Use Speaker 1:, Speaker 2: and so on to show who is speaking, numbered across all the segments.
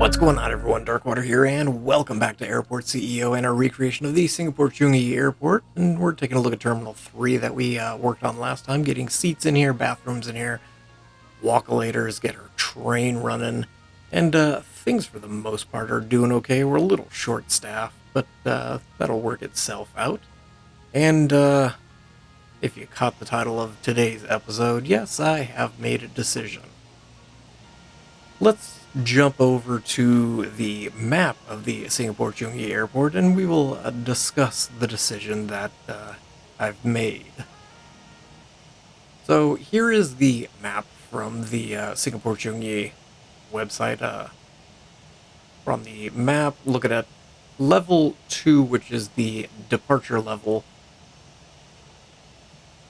Speaker 1: What's going on, everyone? Darkwater here, and welcome back to Airport CEO and our recreation of the Singapore Changi Airport. And we're taking a look at Terminal 3 that we worked on last time, getting seats in here, bathrooms in here, walkolators, get our train running, and things for the most part are doing okay. We're a little short-staffed, but that'll work itself out. And if you caught the title of today's episode, yes, I have made a decision. Let's jump over to the map of the Singapore Changi Airport and we will discuss the decision that I've made. So here is the map from the Singapore Changi website. From the map, looking at level 2, which is the departure level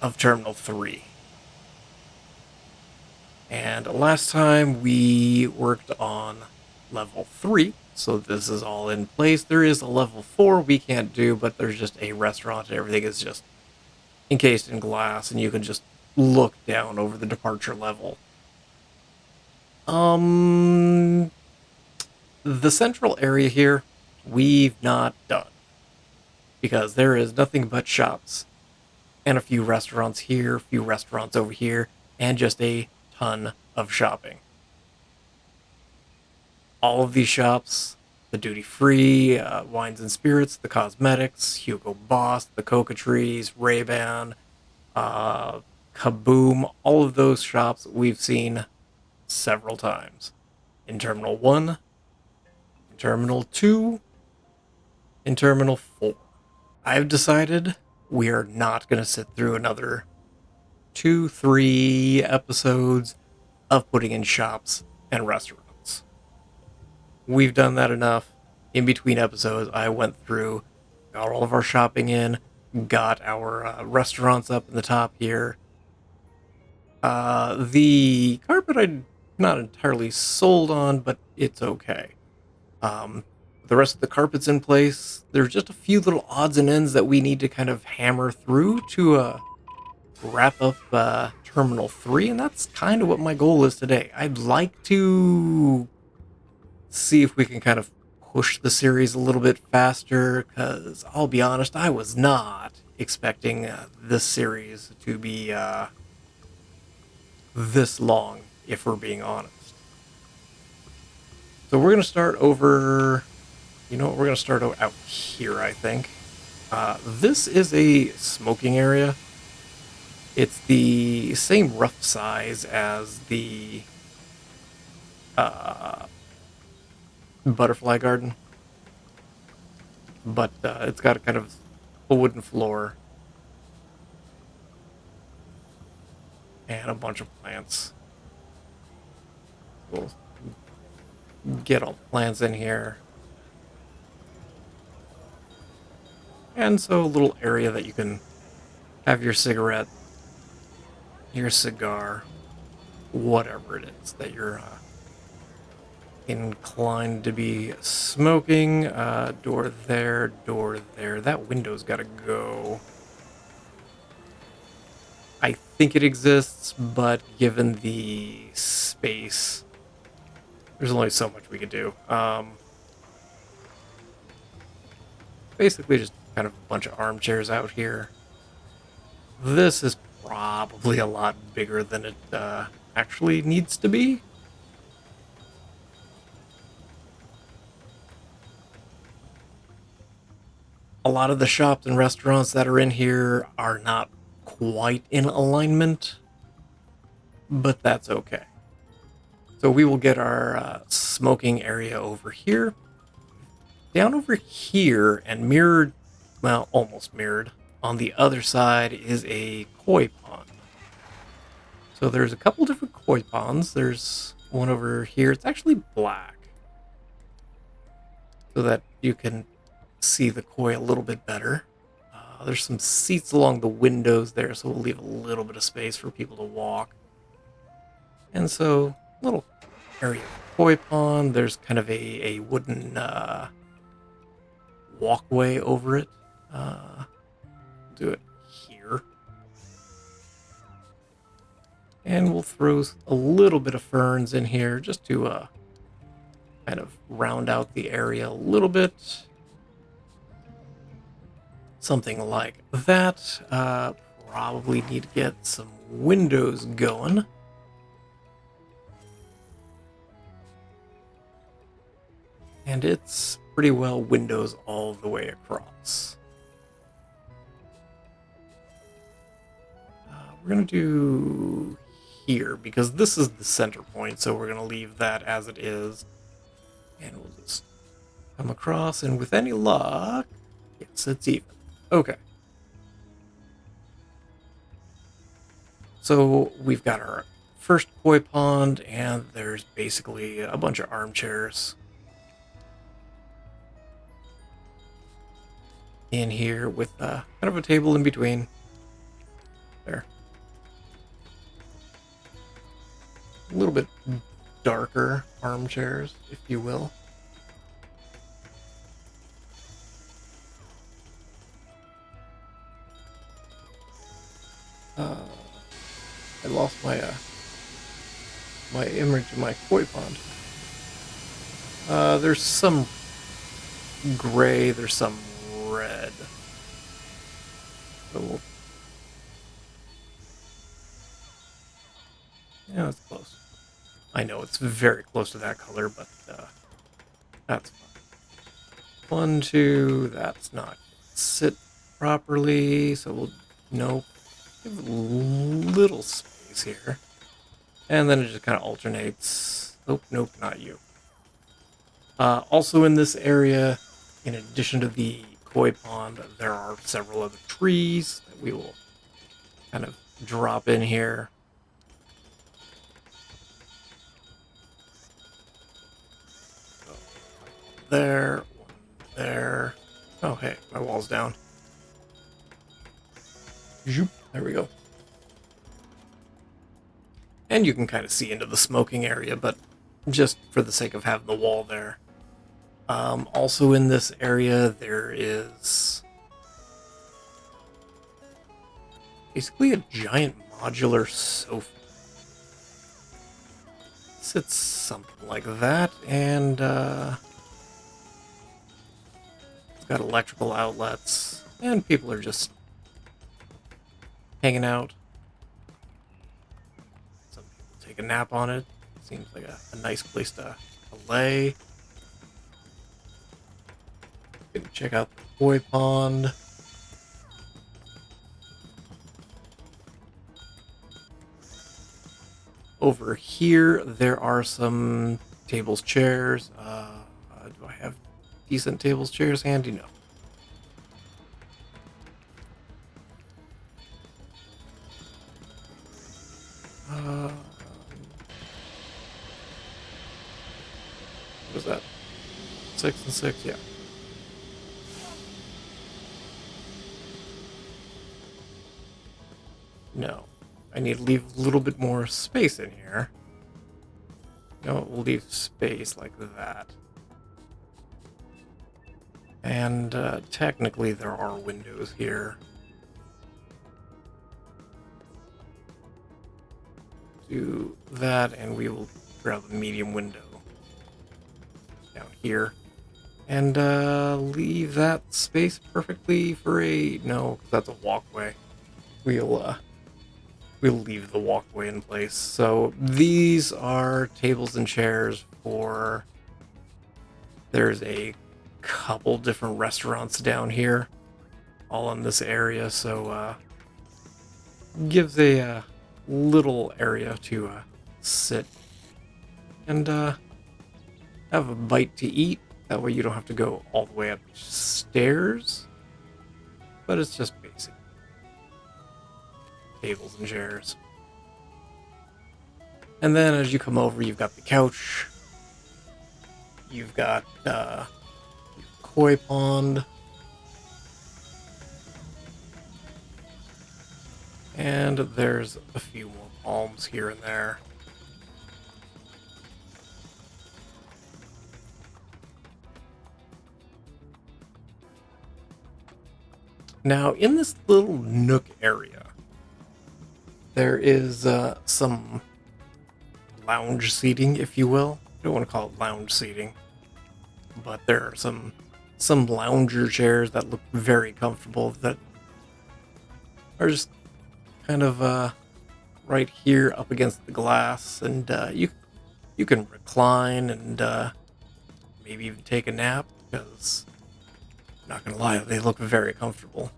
Speaker 1: of Terminal 3. And last time we worked on level 3, so this is all in place. There is a level 4 we can't do, but there's just a restaurant and everything is just encased in glass and you can just look down over the departure level. The central area here, we've not done, because there is nothing but shops and a few restaurants here, a few restaurants over here, and just a ton of shopping. All of these shops, the duty-free, wines and spirits, the cosmetics, Hugo Boss, the Coca-Trees, Ray-Ban, Kaboom, all of those shops we've seen several times. In Terminal 1, in Terminal 2, in Terminal 4. I've decided we are not going to sit through another 2-3 episodes of putting in shops and restaurants. We've done that enough. In between episodes, I went through, got all of our shopping in, got our restaurants up in the top here. The carpet I'm not entirely sold on, but it's okay. The rest of the carpet's in place. There's just a few little odds and ends that we need to kind of hammer through to wrap up Terminal 3, and that's kind of what my goal is today. I'd like to see if we can kind of push the series a little bit faster, because I'll be honest, I was not expecting this series to be this long, if we're being honest. So we're going to start over, we're going to start out here, I think. This is a smoking area. It's the same rough size as the butterfly garden, but it's got a kind of a wooden floor and a bunch of plants. We'll get all the plants in here. And so a little area that you can have your cigarette, your cigar, whatever it is that you're inclined to be smoking. Door there, door there. That window's got to go. I think it exists, but given the space, there's only so much we could do. Basically just kind of a bunch of armchairs out here. This is probably a lot bigger than it actually needs to be. A lot of the shops and restaurants that are in here are not quite in alignment, but that's okay. So we will get our smoking area over here. Down over here and mirrored, well, almost mirrored, on the other side is a koi pond. So there's a couple different koi ponds. There's one over here. It's actually black, so that you can see the koi a little bit better. There's some seats along the windows there, so we'll leave a little bit of space for people to walk. And so, little area of koi pond. There's kind of a wooden walkway over it. Do it here. And we'll throw a little bit of ferns in here just to kind of round out the area a little bit. Something like that. Probably need to get some windows going. And it's pretty well windows all the way across. We're going to do here because this is the center point, so we're going to leave that as it is. And we'll just come across, and with any luck, yes, it's even. Okay. So we've got our first koi pond, and there's basically a bunch of armchairs in here with kind of a table in between. There. A little bit darker armchairs, if you will. I lost my my image of my koi pond. There's some gray, there's some red. So yeah, that's close. I know it's very close to that color, but that's fine. 1, 2, that's not sit properly, so we'll nope. Give a little space here. And then it just kind of alternates. Oh, nope, not you. Also in this area, in addition to the koi pond, there are several other trees that we will kind of drop in here. So, there, one there. Oh, hey, my wall's down. Zoop. There we go. And you can kind of see into the smoking area, but just for the sake of having the wall there. Also in this area, there is basically a giant modular sofa. Sits something like that, and it's got electrical outlets, and people are just hanging out. Some people take a nap on it. Seems like a nice place to lay. You can check out the koi pond. Over here, there are some tables, chairs. Do I have decent tables, chairs handy? No. What was that? 6 and 6, yeah. No. I need to leave a little bit more space in here. No, we'll leave space like that. And technically there are windows here. Do that, and we will grab a medium window down here. And leave that space perfectly for a... No, that's a walkway. We'll leave the walkway in place. So these are tables and chairs for... There's a couple different restaurants down here, all in this area, so gives a little area to sit and have a bite to eat. That way you don't have to go all the way upstairs, but it's just basic tables and chairs. And then as you come over, you've got the couch, you've got koi pond, and there's a few more palms here and there. Now, in this little nook area, there is some lounge seating, if you will. don't want to call it lounge seating, but there are some lounger chairs that look very comfortable that are just kind of right here up against the glass, and you can recline and maybe even take a nap because, not gonna lie, they look very comfortable.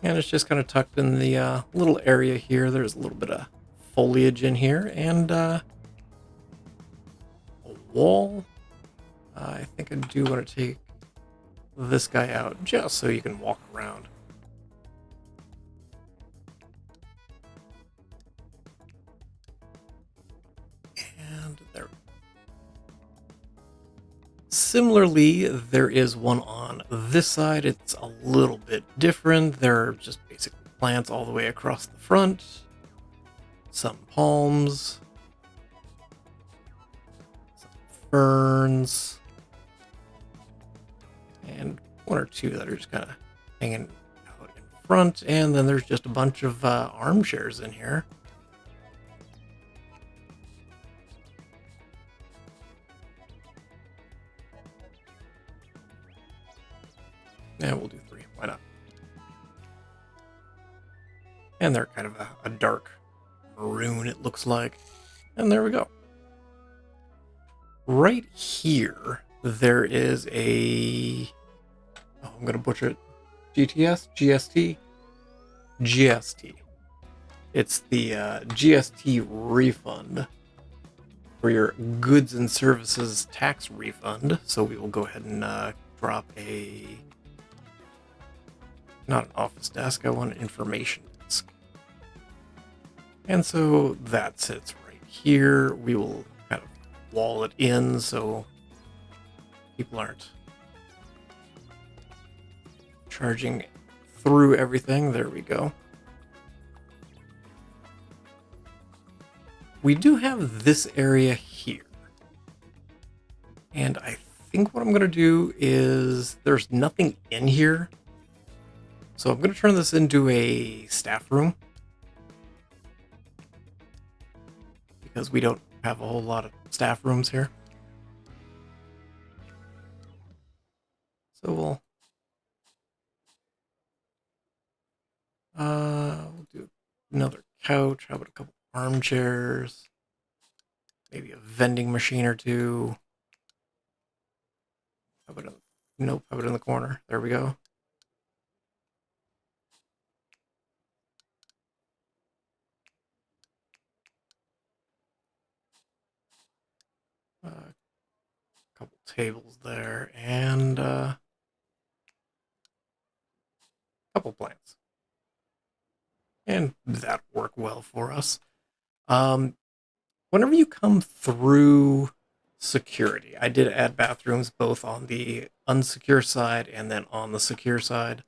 Speaker 1: And it's just kind of tucked in the little area here. There's a little bit of foliage in here and a wall. I think I do want to take this guy out just so you can walk around. And there. Similarly, there is one on this side. It's a little bit different. There are just basically plants all the way across the front. Some palms. Some ferns. And one or two that are just kind of hanging out in front. And then there's just a bunch of armchairs in here. Yeah, we'll do 3. Why not? And they're kind of a dark maroon, it looks like. And there we go. Right here, there is a... Oh, I'm going to butcher it. GTS? GST? GST. It's the GST refund for your goods and services tax refund. So we will go ahead and drop a... Not an office desk, I want an information desk. And so that sits right here. We will kind of wall it in so people aren't charging through everything. There we go. We do have this area here. And I think what I'm going to do is there's nothing in here. So I'm going to turn this into a staff room because we don't have a whole lot of staff rooms here. So we'll do another couch. How about a couple armchairs? Maybe a vending machine or two. How about nope, how about in the corner? There we go. Couple tables there, and a couple plants. And that worked well for us. Whenever you come through security, I did add bathrooms both on the unsecure side and then on the secure side.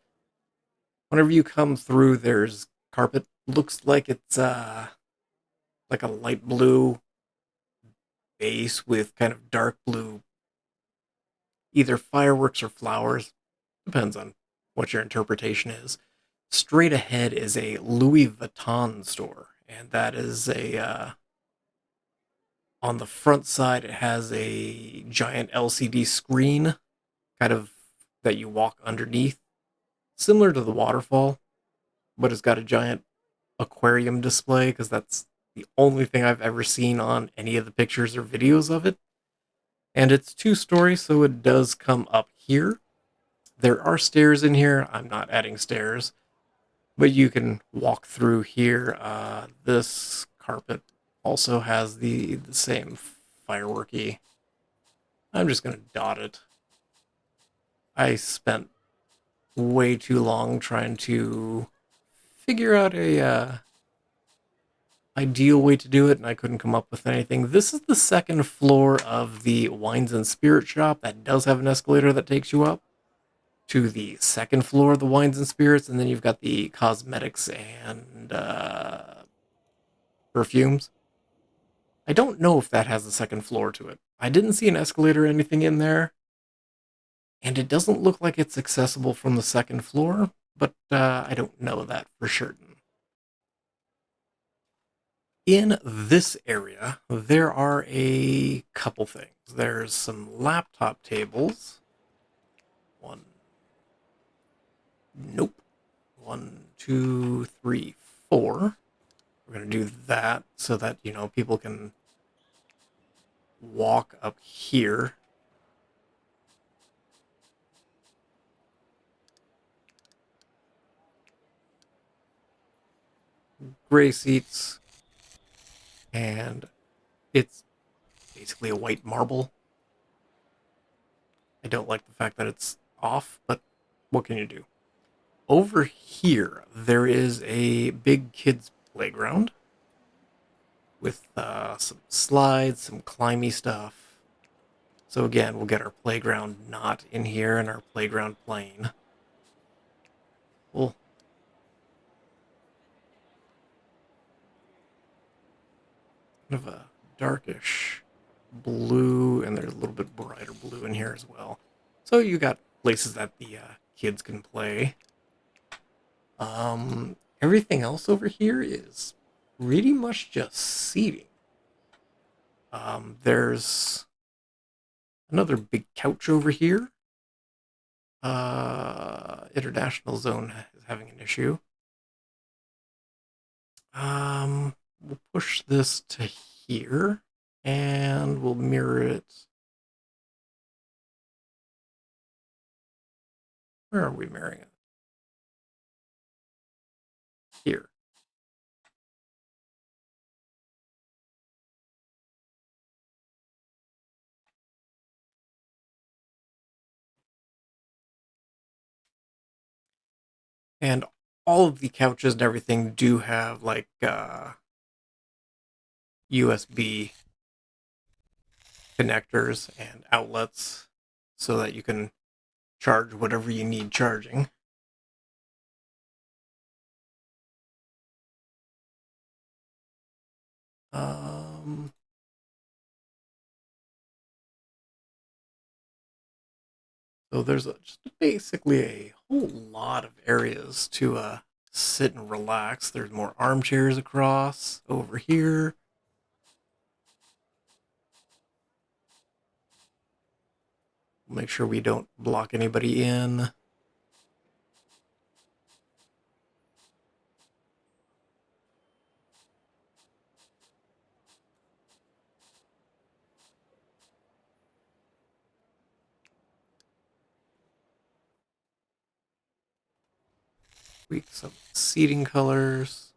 Speaker 1: Whenever you come through, there's carpet. Looks like it's like a light blue base with kind of dark blue, either fireworks or flowers. Depends on what your interpretation is. Straight ahead is a Louis Vuitton store, and that is a on the front side it has a giant LCD screen kind of that you walk underneath, similar to the waterfall, but it's got a giant aquarium display because that's the only thing I've ever seen on any of the pictures or videos of it. And it's 2-story, so it does come up here. There are stairs in here. I'm not adding stairs, but you can walk through here. This carpet also has the same fireworky. I'm just going to dot it. I spent way too long trying to figure out a ideal way to do it, and I couldn't come up with anything. This is the second floor of the wines and spirit shop that does have an escalator that takes you up to the second floor of the wines and spirits, and then you've got the cosmetics and perfumes. I don't know if that has a second floor to it. I didn't see an escalator or anything in there, and it doesn't look like it's accessible from the second floor, but I don't know that for certain. In this area, there are a couple things. There's some laptop tables. One. Nope. One, two, three, four. We're going to do that so that, people can walk up here. Gray seats. And it's basically a white marble. I don't like the fact that it's off, but what can you do? Over here, there is a big kids' playground with some slides, some climby stuff. So again, we'll get our playground not in here and our playground plane. We'll kind of a darkish blue, and there's a little bit brighter blue in here as well. So you got places that the kids can play. Everything else over here is pretty much just seating. There's another big couch over here. International zone is having an issue. We'll push this to here, and we'll mirror it. Where are we mirroring it? Here. And all of the couches and everything do have like USB connectors and outlets so that you can charge whatever you need charging. So there's just basically a whole lot of areas to sit and relax. There's more armchairs across over here. Make sure we don't block anybody in. Tweak some seating colors.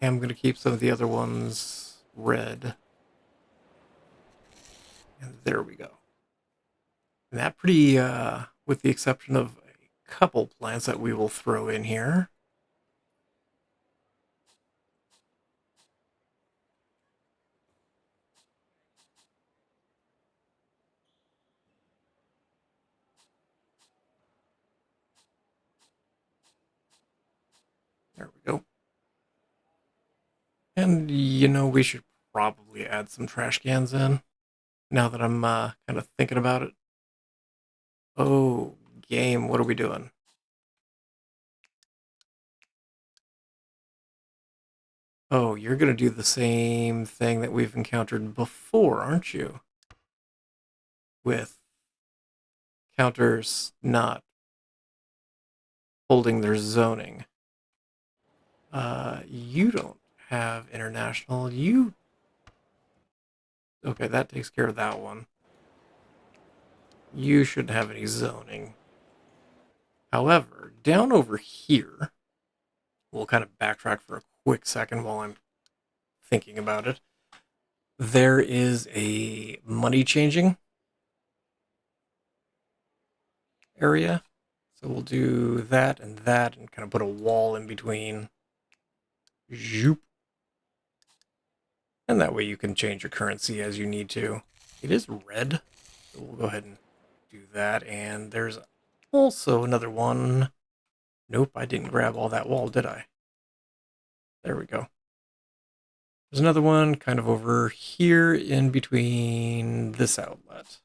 Speaker 1: I'm going to keep some of the other ones red. And there we go. And that pretty, with the exception of a couple plants that we will throw in here. There we go. And, we should probably add some trash cans in now that I'm kind of thinking about it. Oh, game, what are we doing? Oh, you're going to do the same thing that we've encountered before, aren't you? With counters not holding their zoning. You don't have international. Okay, that takes care of that one. You shouldn't have any zoning. However, down over here, we'll kind of backtrack for a quick second while I'm thinking about it. There is a money changing area. So we'll do that and kind of put a wall in between. Zoop. And that way you can change your currency as you need to. It is red, so we'll go ahead and do that. And there's also another one. Nope, I didn't grab all that wall, did I? There we go. There's another one kind of over here in between this outlet.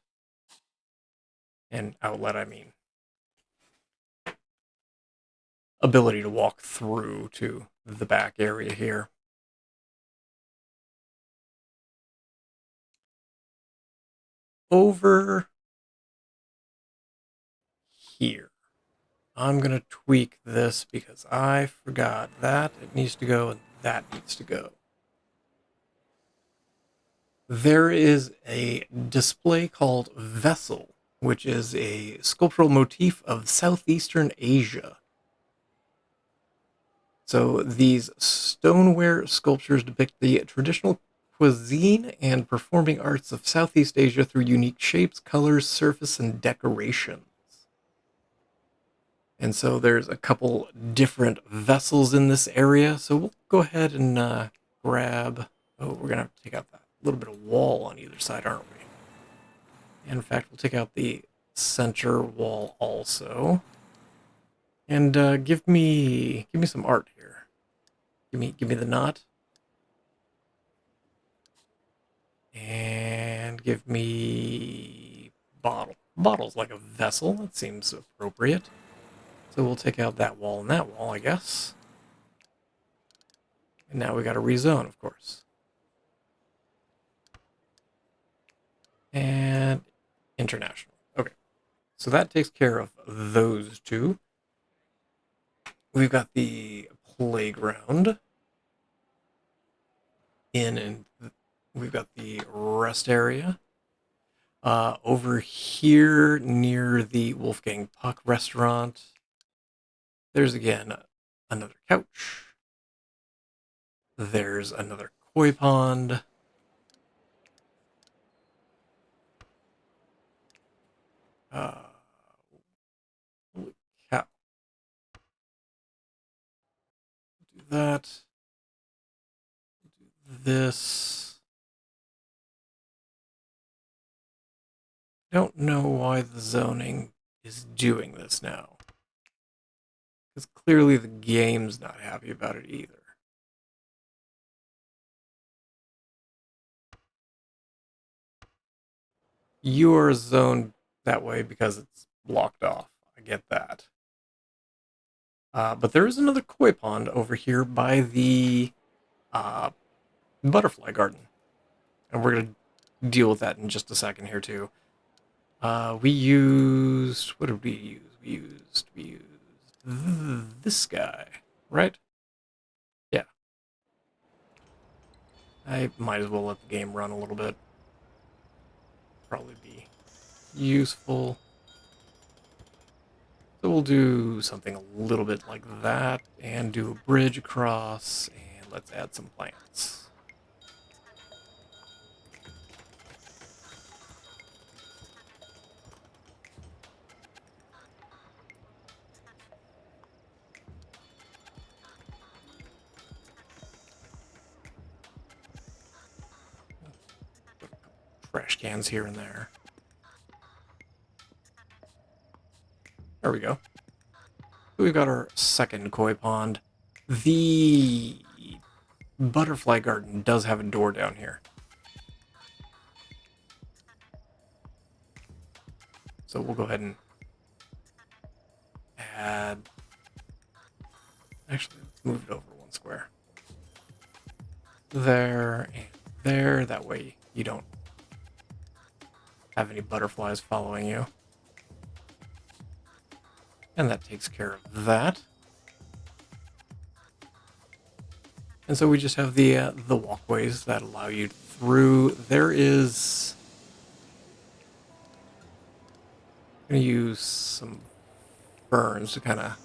Speaker 1: And outlet, I mean. ability to walk through to the back area here. Over here, I'm going to tweak this because I forgot that it needs to go and that needs to go. There is a display called Vessel, which is a sculptural motif of Southeastern Asia. So these stoneware sculptures depict the traditional cuisine and performing arts of Southeast Asia through unique shapes, colors, surface, and decorations. And so there's a couple different vessels in this area. So we'll go ahead and grab... Oh, we're going to have to take out that little bit of wall on either side, aren't we? And in fact, we'll take out the center wall also. And give me some art here. Give me the knot. And give me bottle. Bottle's like a vessel. That seems appropriate. So we'll take out that wall and that wall, I guess. And now we got to rezone, of course. And international. Okay. So that takes care of those two. We've got the playground. And we've got the rest area. Over here near the Wolfgang Puck restaurant, there's again another couch. There's another koi pond. Holy cow. Do that. Do this. I don't know why the zoning is doing this now. Because clearly the game's not happy about it either. You're zoned that way because it's blocked off. I get that. But there is another koi pond over here by the butterfly garden. And we're going to deal with that in just a second here, too. We used... What did we use? We used this guy, right? Yeah. I might as well let the game run a little bit. Probably be useful. So we'll do something a little bit like that, and do a bridge across, and let's add some plants. Trash cans here and there. There we go. We've got our second koi pond. The butterfly garden does have a door down here. So we'll go ahead and add... Actually, let's move it over one square. There and there. That way you don't have any butterflies following you. And that takes care of that. And so we just have the walkways that allow you through. There is... I'm going to use some ferns to kind of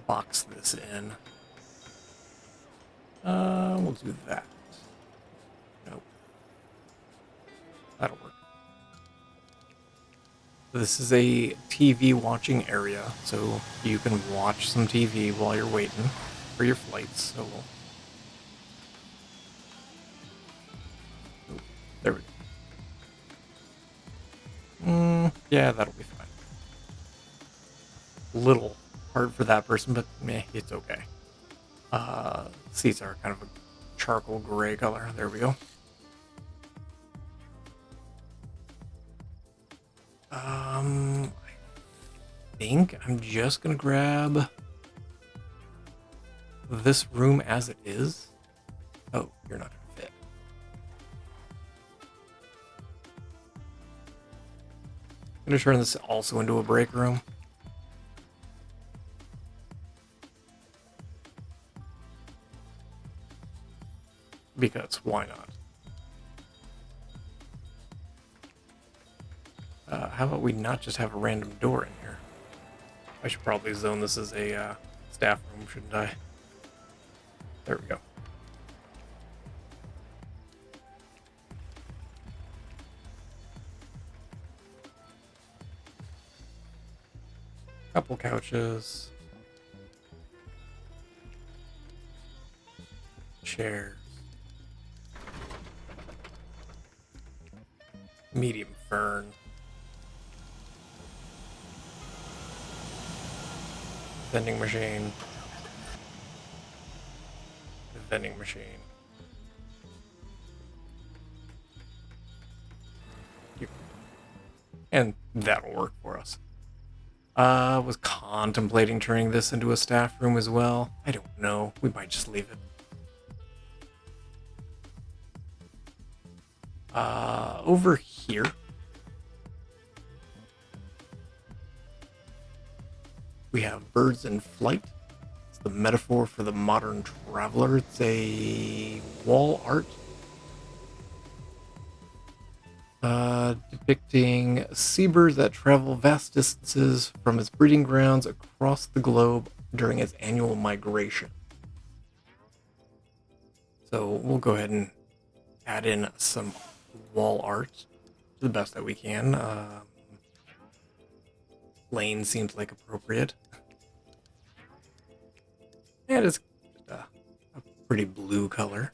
Speaker 1: box this in. We'll do that. Nope. That'll work. This is a TV watching area, so you can watch some TV while you're waiting for your flights. So we'll... There we go. Yeah, that'll be fine. Little hard for that person, but meh, it's okay. Seats are kind of a charcoal gray color. There we go. I think I'm just gonna grab this room as it is. Oh, you're not gonna fit. I'm gonna turn this also into a break room. Because why not? How about we not just have a random door in here? I should probably zone this as a staff room, shouldn't I? There we go. Couple couches. Chairs. Medium fern. Vending machine. Vending machine. And that'll work for us. Was contemplating turning this into a staff room as well. I don't know. We might just leave it. Over here. We have birds in flight. It's the metaphor for the modern traveler. It's a wall art depicting seabirds that travel vast distances from its breeding grounds across the globe during its annual migration. So we'll go ahead and add in some wall art to the best that we can. Lane seems like appropriate. And it's just a pretty blue color.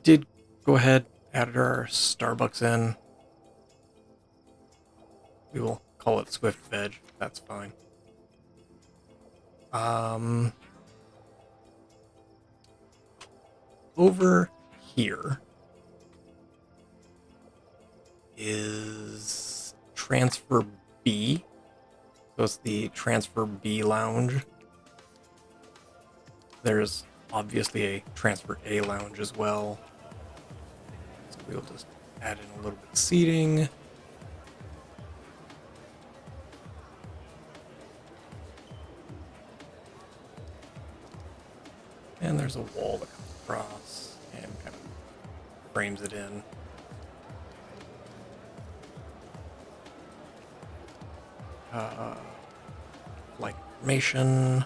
Speaker 1: Did go ahead, added our Starbucks in. We will call it Swift Veg. That's fine. Over here is Transfer B. So it's the Transfer B lounge. There's obviously a Transfer A lounge as well. So we'll just add in a little bit of seating. And there's a wall that comes across and kind of frames it in. Like information.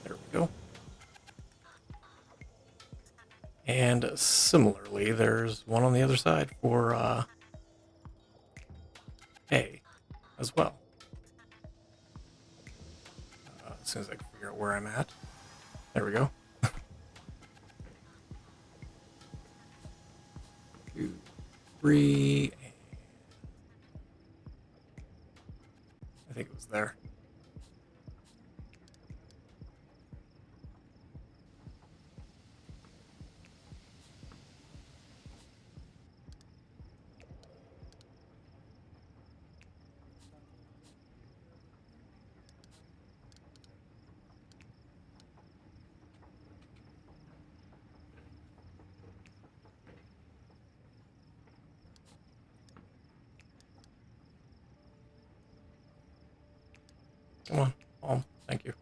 Speaker 1: There we go. And similarly, there's one on the other side for A as well. As soon as I can figure out where I'm at. There we go. 2, 3, and I think it was there. Come on, Palm. Thank you.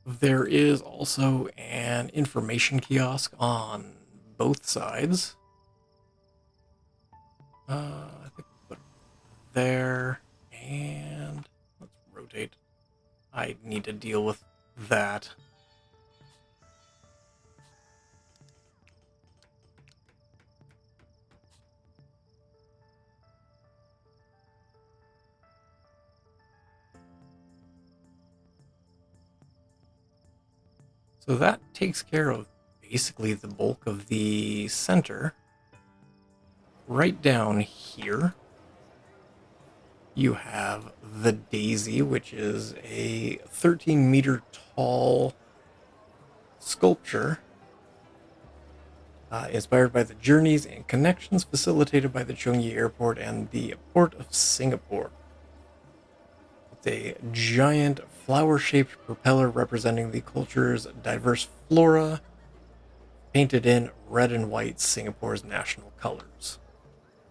Speaker 1: There is also an information kiosk on both sides. I think we'll put it there, and let's rotate. I need to deal with that. So that takes care of basically the bulk of the center. Right down here, you have the Daisy, which is a 13-meter tall sculpture inspired by the journeys and connections facilitated by the Changi Airport and the Port of Singapore. It's a giant flower-shaped propeller representing the culture's diverse flora, painted in red and white, Singapore's national colors.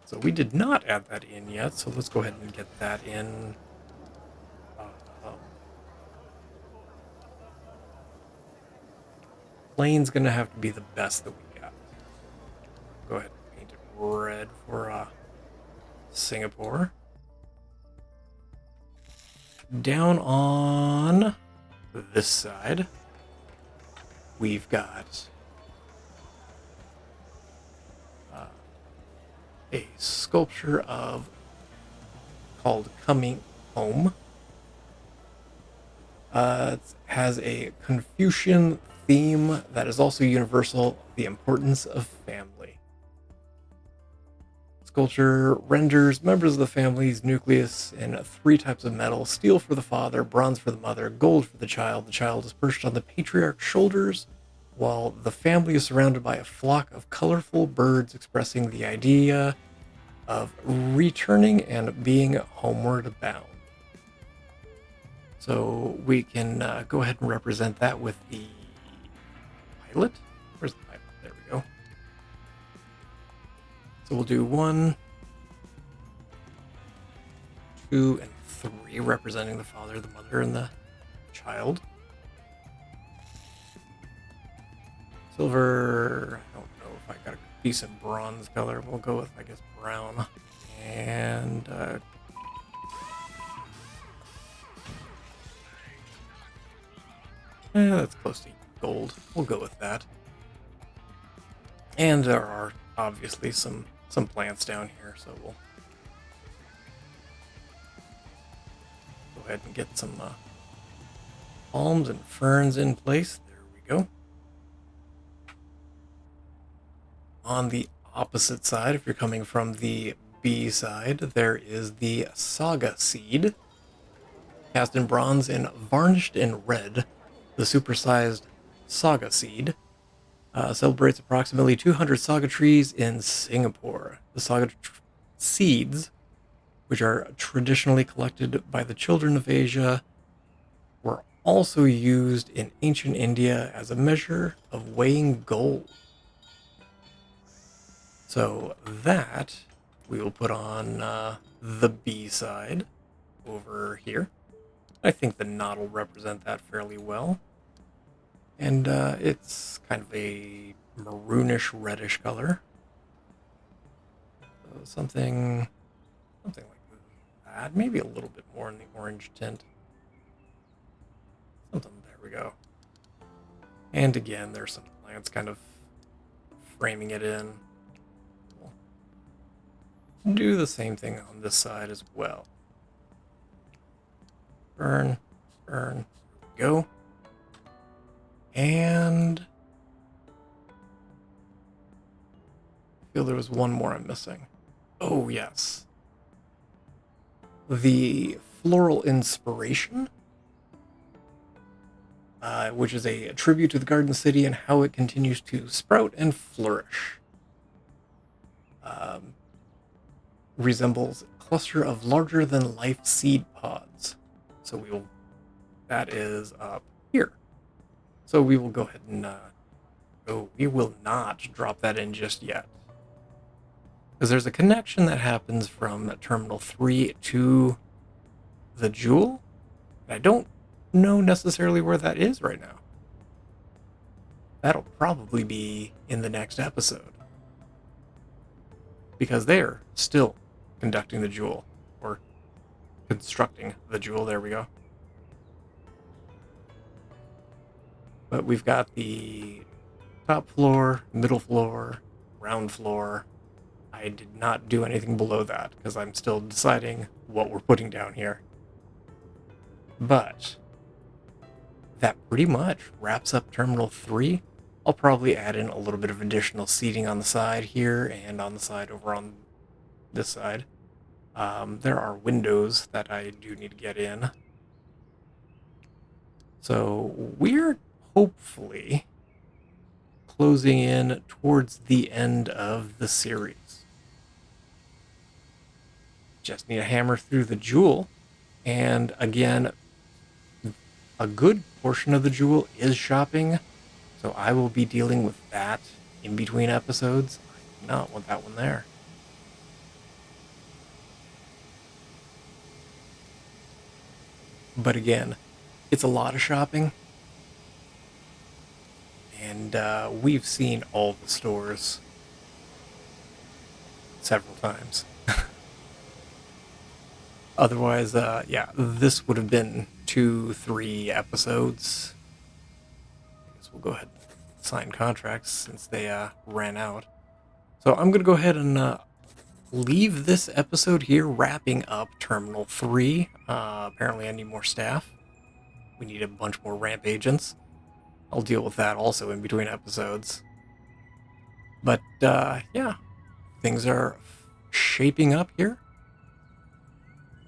Speaker 1: So we did not add that in yet, so let's go ahead and get that in. Plane's gonna have to be the best that we got. Go ahead and paint it red for Singapore. Down on this side, we've got a sculpture called Coming Home. It has a Confucian theme that is also universal, the importance of family. Sculpture renders members of the family's nucleus in 3 types of metal: steel for the father, bronze for the mother, gold for the child. The child is perched on the patriarch's shoulders, while the family is surrounded by a flock of colorful birds expressing the idea of returning and being homeward bound. So we can go ahead and represent that with the pilot. Where's the pilot? There we go. So we'll do 1, 2, and 3, representing the father, the mother, and the child. Silver, I don't know if I got a decent bronze color. We'll go with, I guess, brown. And that's close to gold. We'll go with that. And there are obviously some plants down here, so we'll go ahead and get some palms and ferns in place. There we go. On the opposite side, if you're coming from the B side, there is the Saga Seed. Cast in bronze and varnished in red, the supersized Saga Seed celebrates approximately 200 saga trees in Singapore. The saga seeds, which are traditionally collected by the children of Asia, were also used in ancient India as a measure of weighing gold. So that we will put on the B side over here. I think the knot will represent that fairly well. And it's kind of a maroonish reddish color. So something like that. Maybe a little bit more in the orange tint. There we go. And again, there's some plants kind of framing it in. We'll do the same thing on this side as well. Burn. There we go. And I feel there was one more I'm missing. Oh, yes. The floral inspiration, which is a tribute to the Garden City and how it continues to sprout and flourish. Resembles a cluster of larger-than-life seed pods. So that is up here. So we will go ahead and, we will not drop that in just yet. Because there's a connection that happens from Terminal 3 to the Jewel. I don't know necessarily where that is right now. That'll probably be in the next episode. Because they're still conducting the Jewel. Or constructing the Jewel, there we go. But we've got the top floor, middle floor, ground floor. I did not do anything below that because I'm still deciding what we're putting down here. But that pretty much wraps up Terminal 3. I'll probably add in a little bit of additional seating on the side here and on the side over on this side. There are windows that I do need to get in. So we're hopefully closing in towards the end of the series. Just need to hammer through the jewel. And again, a good portion of the jewel is shopping. So I will be dealing with that in between episodes. I do not want that one there. But again, it's a lot of shopping. And we've seen all the stores several times. Otherwise, yeah, this would have been 2-3 episodes. I guess we'll go ahead and sign contracts since they ran out. So I'm going to go ahead and leave this episode here, wrapping up Terminal 3. Apparently I need more staff. We need a bunch more ramp agents. I'll deal with that also in between episodes. But yeah, things are shaping up here.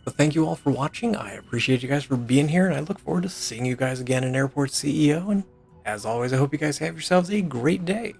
Speaker 1: So thank you all for watching. I appreciate you guys for being here, and I look forward to seeing you guys again in Airport CEO. And as always, I hope you guys have yourselves a great day.